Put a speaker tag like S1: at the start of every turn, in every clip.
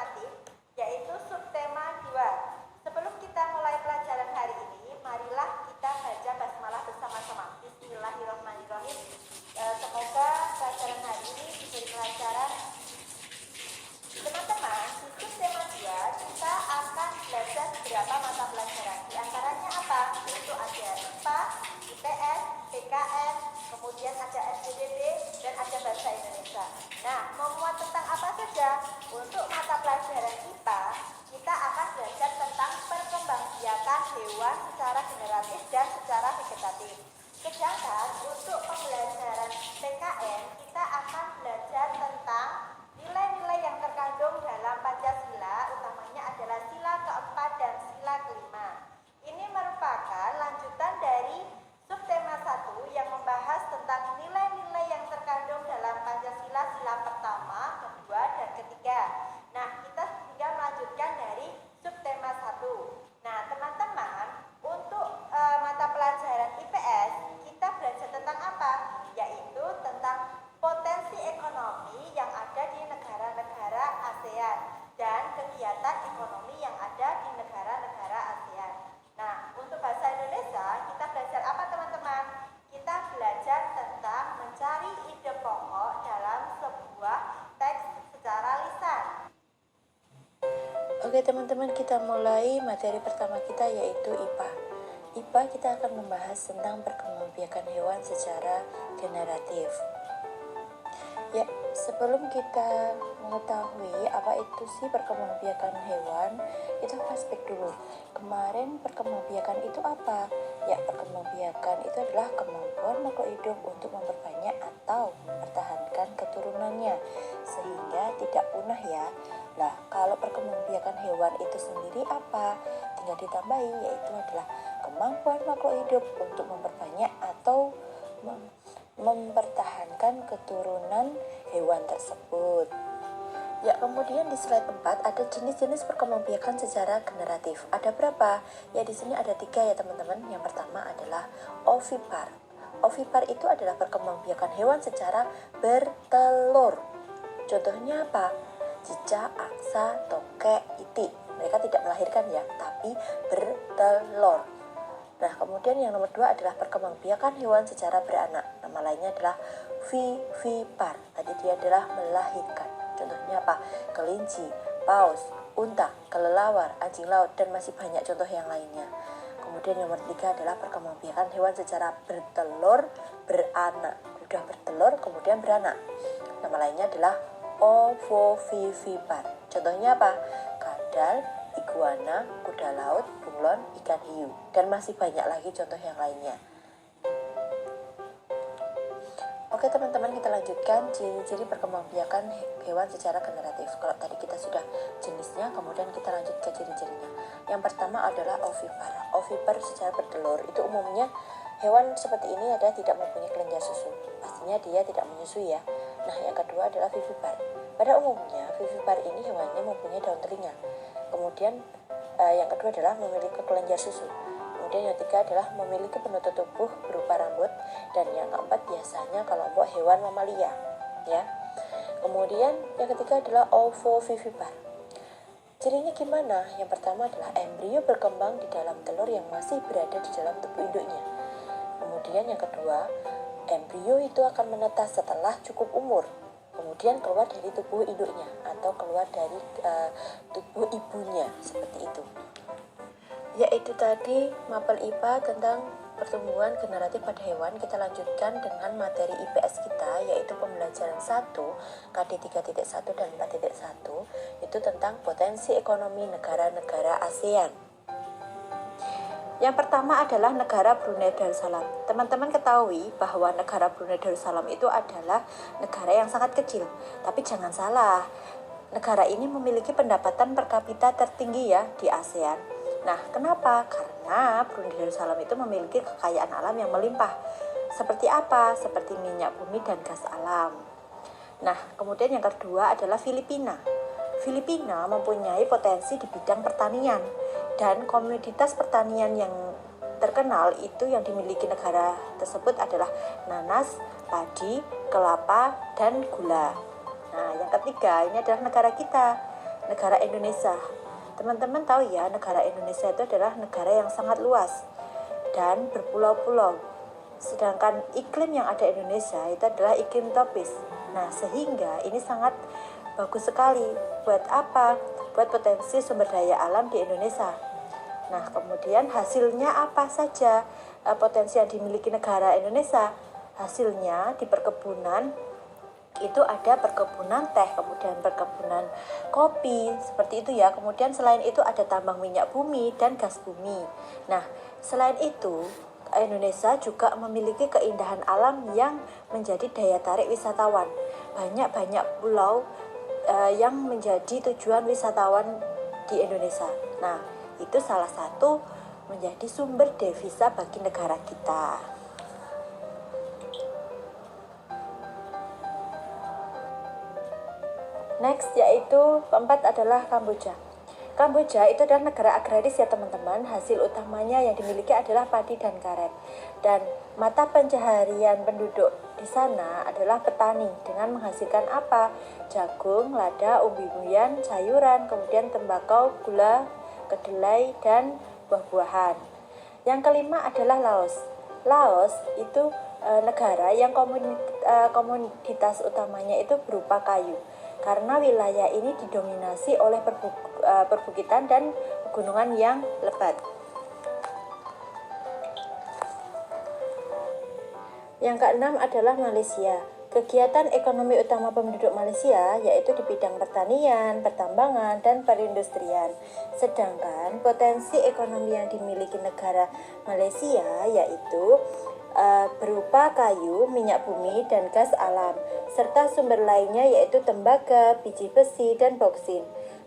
S1: alternatif, yaitu subtema 2. Sebelum kita mulai pelajaran hari ini, marilah kita baca basmalah bersama-sama. Bismillahirrahmanirrahim. Semoga pelajaran hari ini diberi pelajaran. Teman-teman, di subtema 2 kita akan belajar beberapa mata pelajaran. Di antaranya apa? Itu ada IPA, IPS, PKN, kemudian ada SPDB, dan ada bahasa Indonesia. Nah, memuat tentang apa saja? Untuk mata pelajaran IPA, kita akan belajar tentang perkembangbiakan hewan secara generatif dan secara vegetatif. Sedangkan untuk pembelajaran PKN, kita akan belajar tentang nilai-nilai yang terkandung dalam Pancasila, utamanya adalah sila keempat dan sila kelima. Ini merupakan lanjutan dari subtema 1 yang membahas tentang nilai-nilai yang terkandung dalam Pancasila sila pertama, kedua, dan ketiga. Nah, kita tinggal melanjutkan dari subtema 1. Nah, teman-teman, untuk mata pelajaran IPS, kita belajar tentang apa? Yaitu tentang potensi ekonomi yang ada di negara-negara ASEAN dan kegiatan ekonomi yang ada di negara-negara ASEAN. Nah, untuk bahasa Indonesia, kita belajar apa teman-teman? Kita belajar tentang mencari ide pokok dalam sebuah teks secara lisan.
S2: Oke teman-teman, kita mulai materi pertama kita yaitu IPA. IPA kita akan membahas tentang perkembangbiakan hewan secara generatif. Ya, sebelum kita mengetahui apa itu sih perkembangbiakan hewan, kita flashback dulu. Kemarin perkembangbiakan itu apa? Ya, perkembangbiakan itu adalah kemampuan makhluk hidup untuk memperbanyak atau mempertahankan keturunannya sehingga tidak punah ya. Nah, kalau perkembangbiakan hewan itu sendiri apa? Tinggal ditambahi, yaitu adalah kemampuan makhluk hidup untuk memperbanyak atau mempertahankan keturunan hewan tersebut. Ya, kemudian di slide 4 ada jenis-jenis perkembangbiakan secara generatif. Ada berapa? Ya, di sini ada 3 ya teman-teman. Yang pertama adalah ovipar. Ovipar itu adalah perkembangbiakan hewan secara bertelur. Contohnya apa? Cicak, angsa, tokek, itik. Mereka tidak melahirkan ya, tapi bertelur. Nah, kemudian yang nomor 2 adalah perkembangbiakan hewan secara beranak. Nama lainnya adalah vivipar. Tadi dia adalah melahirkan. Contohnya apa? Kelinci, paus, unta, kelelawar, anjing laut, dan masih banyak contoh yang lainnya. Kemudian yang nomor 3 adalah perkembangbiakan hewan secara bertelur, beranak. Sudah bertelur, kemudian beranak. Nama lainnya adalah ovovivipar. Contohnya apa? Kadal, iguana, kuda laut, bunglon, ikan hiu, dan masih banyak lagi contoh yang lainnya. Oke teman-teman, kita lanjutkan ciri-ciri perkembangbiakan hewan secara generatif. Kalau tadi kita sudah jenisnya, kemudian kita lanjut ke ciri-cirinya. Yang pertama adalah ovipar. Ovipar secara bertelur itu umumnya hewan seperti ini adalah tidak mempunyai kelenjar susu. Pastinya dia tidak menyusui ya. Nah, yang kedua adalah vivipar. Pada umumnya, vivipar ini hewannya mempunyai daun telinga. Kemudian yang kedua adalah memiliki kelenjar susu. Kemudian yang ketiga adalah memiliki penutup tubuh berupa rambut. Dan yang keempat biasanya kelompok hewan mamalia. Ya. Kemudian yang ketiga adalah ovovivipar. Cirinya gimana? Yang pertama adalah embrio berkembang di dalam telur yang masih berada di dalam tubuh induknya. Kemudian yang kedua, embrio itu akan menetas setelah cukup umur. Kemudian keluar dari tubuh induknya atau keluar dari tubuh ibunya, seperti itu. Yaitu tadi mapel IPA tentang pertumbuhan generatif pada hewan. Kita lanjutkan dengan materi IPS kita, yaitu pembelajaran 1 KD 3.1 dan 4.1, itu tentang potensi ekonomi negara-negara ASEAN. Yang pertama adalah negara Brunei Darussalam. Teman-teman ketahui bahwa negara Brunei Darussalam itu adalah negara yang sangat kecil. Tapi jangan salah, negara ini memiliki pendapatan per kapita tertinggi ya di ASEAN. Nah, kenapa? Karena Brunei Darussalam itu memiliki kekayaan alam yang melimpah. Seperti apa? Seperti minyak bumi dan gas alam. Nah, kemudian yang kedua adalah Filipina. Filipina mempunyai potensi di bidang pertanian. Dan komoditas pertanian yang terkenal itu yang dimiliki negara tersebut adalah nanas, padi, kelapa, dan gula. Nah, yang ketiga ini adalah negara kita. negara Indonesia. Teman-teman tahu ya, negara Indonesia itu adalah negara yang sangat luas dan berpulau-pulau. Sedangkan iklim yang ada Indonesia itu adalah iklim tropis. Nah, sehingga ini sangat bagus sekali. Buat apa? Buat potensi sumber daya alam di Indonesia. Nah, kemudian hasilnya apa saja potensi yang dimiliki negara Indonesia? Hasilnya di perkebunan itu ada perkebunan teh, kemudian perkebunan kopi, seperti itu ya. Kemudian selain itu ada tambang minyak bumi dan gas bumi. Nah, selain itu Indonesia juga memiliki keindahan alam yang menjadi daya tarik wisatawan. Banyak pulau yang menjadi tujuan wisatawan di Indonesia. Nah, itu salah satu menjadi sumber devisa bagi negara kita. Next, yaitu keempat adalah Kamboja. Kamboja itu adalah negara agraris ya teman-teman. Hasil utamanya yang dimiliki adalah padi dan karet. Dan mata pencaharian penduduk di sana adalah petani dengan menghasilkan apa? Jagung, lada, umbi-umbian, sayuran, kemudian tembakau, gula, kedelai, dan buah-buahan. Yang kelima adalah Laos. Laos itu negara yang komoditas utamanya itu berupa kayu. Karena wilayah ini didominasi oleh perbukitan dan pegunungan yang lebat. Yang keenam adalah Malaysia. Kegiatan ekonomi utama penduduk Malaysia yaitu di bidang pertanian, pertambangan, dan perindustrian. Sedangkan potensi ekonomi yang dimiliki negara Malaysia yaitu berupa kayu, minyak bumi, dan gas alam, serta sumber lainnya yaitu tembaga, biji besi, dan bauksit.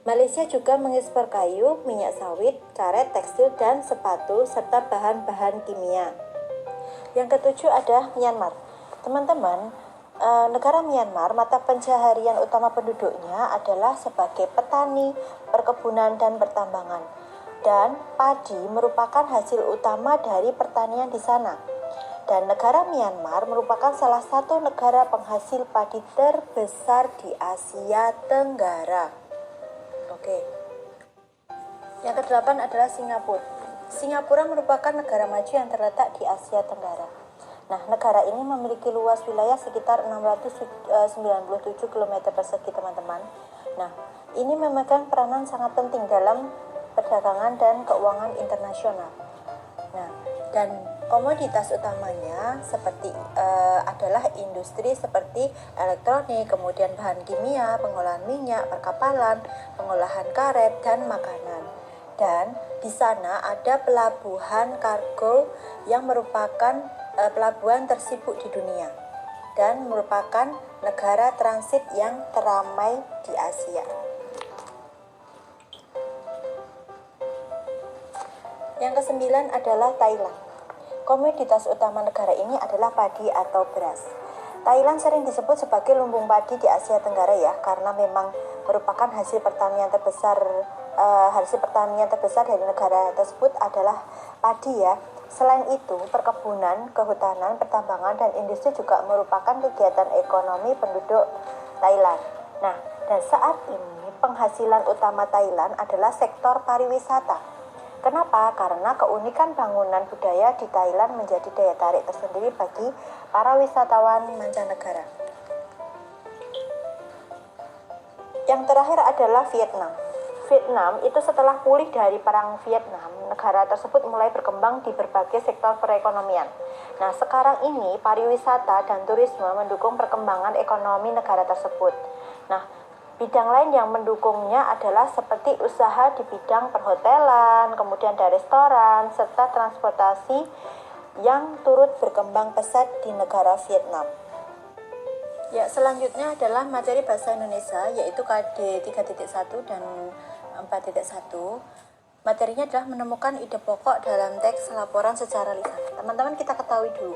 S2: Malaysia juga mengekspor kayu, minyak sawit, karet, tekstil, dan sepatu, serta bahan-bahan kimia. Yang ketujuh ada Myanmar. Teman-teman, negara Myanmar, mata pencaharian utama penduduknya adalah sebagai petani, perkebunan, dan pertambangan. Dan padi merupakan hasil utama dari pertanian di sana. Dan negara Myanmar merupakan salah satu negara penghasil padi terbesar di Asia Tenggara. Oke. Yang kedelapan adalah Singapura. Singapura merupakan negara maju yang terletak di Asia Tenggara. Nah, negara ini memiliki luas wilayah sekitar 697 km persegi, teman-teman. Nah, ini memegang peranan sangat penting dalam perdagangan dan keuangan internasional. Nah, dan komoditas utamanya seperti adalah industri seperti elektronik, kemudian bahan kimia, pengolahan minyak, perkapalan, pengolahan karet, dan makanan. Dan di sana ada pelabuhan kargo yang merupakan pelabuhan tersibuk di dunia dan merupakan negara transit yang teramai di Asia. Yang kesembilan adalah Thailand. Komoditas utama negara ini adalah padi atau beras. Thailand sering disebut sebagai lumbung padi di Asia Tenggara ya, karena memang merupakan hasil pertanian terbesar dari negara tersebut adalah padi ya. Selain itu, perkebunan, kehutanan, pertambangan, dan industri juga merupakan kegiatan ekonomi penduduk Thailand. Nah, dan saat ini penghasilan utama Thailand adalah sektor pariwisata. Kenapa? Karena keunikan bangunan budaya di Thailand menjadi daya tarik tersendiri bagi para wisatawan mancanegara. Yang terakhir adalah Vietnam. Vietnam itu setelah pulih dari perang Vietnam, negara tersebut mulai berkembang di berbagai sektor perekonomian. Nah, sekarang ini pariwisata dan turisme mendukung perkembangan ekonomi negara tersebut. Nah, bidang lain yang mendukungnya adalah seperti usaha di bidang perhotelan, kemudian ada restoran, serta transportasi yang turut berkembang pesat di negara Vietnam. Ya, selanjutnya adalah materi bahasa Indonesia yaitu KD 3.1 dan 4.1. Materinya adalah menemukan ide pokok dalam teks laporan secara lisan. Teman-teman kita ketahui dulu,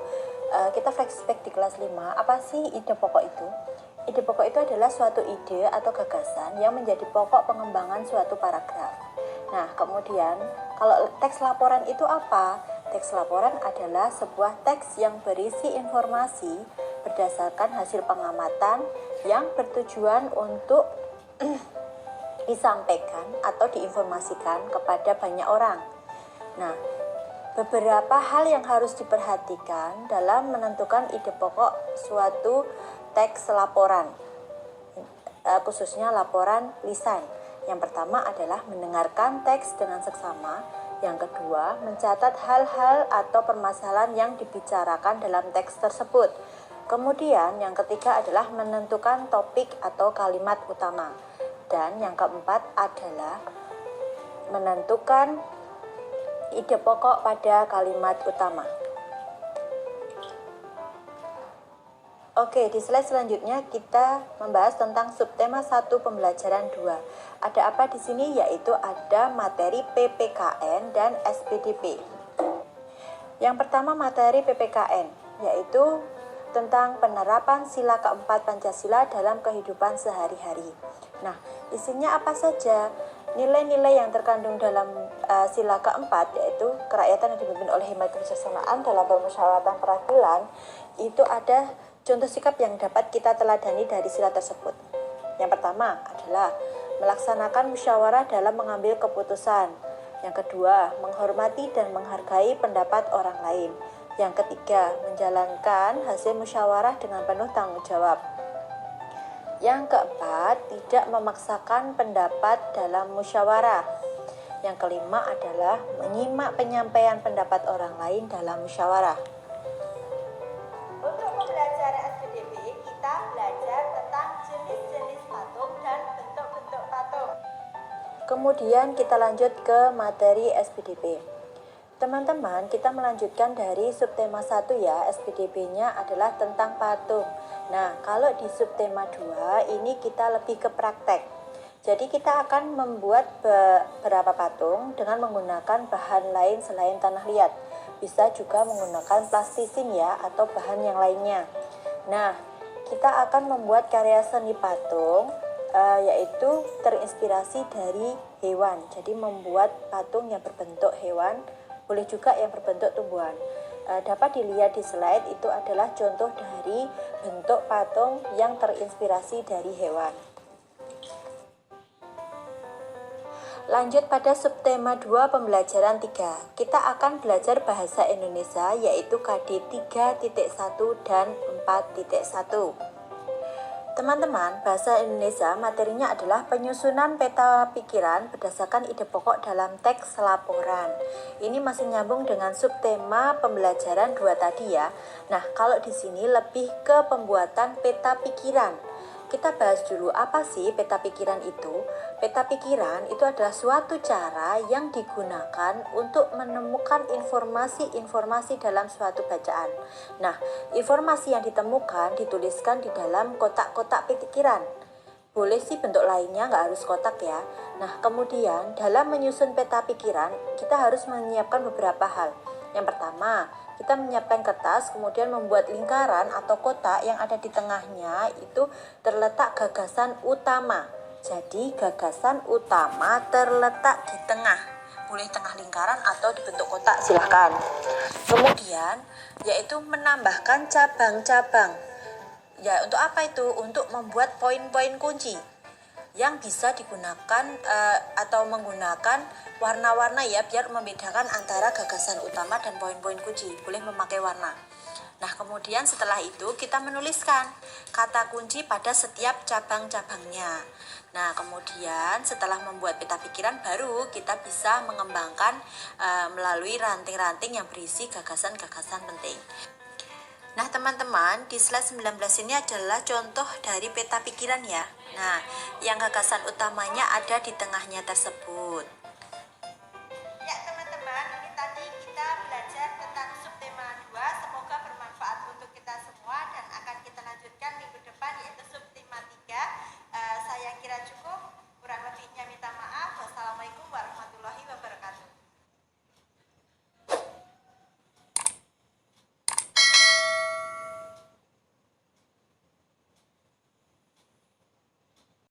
S2: kita flashback di kelas 5, apa sih ide pokok itu? Ide pokok itu adalah suatu ide atau gagasan yang menjadi pokok pengembangan suatu paragraf. Nah, kemudian kalau teks laporan itu apa? Teks laporan adalah sebuah teks yang berisi informasi berdasarkan hasil pengamatan yang bertujuan untuk disampaikan atau diinformasikan kepada banyak orang. Nah, beberapa hal yang harus diperhatikan dalam menentukan ide pokok suatu teks laporan, khususnya laporan lisan. Yang pertama adalah mendengarkan teks dengan seksama. Yang kedua, mencatat hal-hal atau permasalahan yang dibicarakan dalam teks tersebut. Kemudian yang ketiga adalah menentukan topik atau kalimat utama. Dan yang keempat adalah menentukan ide pokok pada kalimat utama. Oke, di slide selanjutnya kita membahas tentang subtema 1 pembelajaran 2. Ada apa di sini? Yaitu ada materi PPKN dan SPDP. Yang pertama materi PPKN, yaitu tentang penerapan sila keempat Pancasila dalam kehidupan sehari-hari. Nah, isinya apa saja? Nilai-nilai yang terkandung dalam sila keempat, yaitu kerakyatan yang dipimpin oleh hikmat kebijaksanaan dalam permusyawaratan perwakilan, itu ada contoh sikap yang dapat kita teladani dari sila tersebut. Yang pertama adalah melaksanakan musyawarah dalam mengambil keputusan. Yang kedua, menghormati dan menghargai pendapat orang lain. Yang ketiga, menjalankan hasil musyawarah dengan penuh tanggung jawab. Yang keempat, tidak memaksakan pendapat dalam musyawarah. Yang kelima adalah menyimak penyampaian pendapat orang lain dalam musyawarah.
S1: Untuk pembelajaran SPDP, kita belajar tentang jenis-jenis patung dan bentuk-bentuk patung.
S2: Kemudian kita lanjut ke materi SPDP. Teman-teman, kita melanjutkan dari subtema 1 ya, SPDP-nya adalah tentang patung. Nah, kalau di subtema 2 ini kita lebih ke praktek. Jadi kita akan membuat beberapa patung dengan menggunakan bahan lain selain tanah liat. Bisa juga menggunakan plastisin ya, atau bahan yang lainnya. Nah, kita akan membuat karya seni patung, yaitu terinspirasi dari hewan. Jadi membuat patung yang berbentuk hewan, boleh juga yang berbentuk tumbuhan. Dapat dilihat di slide, itu adalah contoh dari bentuk patung yang terinspirasi dari hewan. Lanjut pada subtema 2 pembelajaran 3. Kita akan belajar bahasa Indonesia, yaitu KD 3.1 dan 4.1. Teman-teman, bahasa Indonesia materinya adalah penyusunan peta pikiran berdasarkan ide pokok dalam teks laporan. Ini masih nyambung dengan subtema pembelajaran 2 tadi ya. Nah, kalau di sini lebih ke pembuatan peta pikiran. Kita bahas dulu apa sih peta pikiran itu. Peta pikiran itu adalah suatu cara yang digunakan untuk menemukan informasi-informasi dalam suatu bacaan. Nah, informasi yang ditemukan dituliskan di dalam kotak-kotak pikiran. Boleh sih bentuk lainnya, nggak harus kotak ya. Nah, kemudian dalam menyusun peta pikiran, kita harus menyiapkan beberapa hal. Yang pertama, kita menyiapkan kertas, kemudian membuat lingkaran atau kotak yang ada di tengahnya itu terletak gagasan utama. Jadi gagasan utama terletak di tengah. Boleh tengah lingkaran atau dibentuk kotak, silahkan. Kemudian yaitu menambahkan cabang-cabang. Ya, untuk apa itu? Untuk membuat poin-poin kunci yang bisa digunakan atau menggunakan warna-warna ya, biar membedakan antara gagasan utama dan poin-poin kunci. Boleh memakai warna. Nah, kemudian setelah itu kita menuliskan kata kunci pada setiap cabang-cabangnya. Nah, kemudian setelah membuat peta pikiran, baru kita bisa mengembangkan melalui ranting-ranting yang berisi gagasan-gagasan penting. Nah, teman-teman, di slide 19 ini adalah contoh dari peta pikiran ya. Nah, yang gagasan utamanya ada di tengahnya tersebut.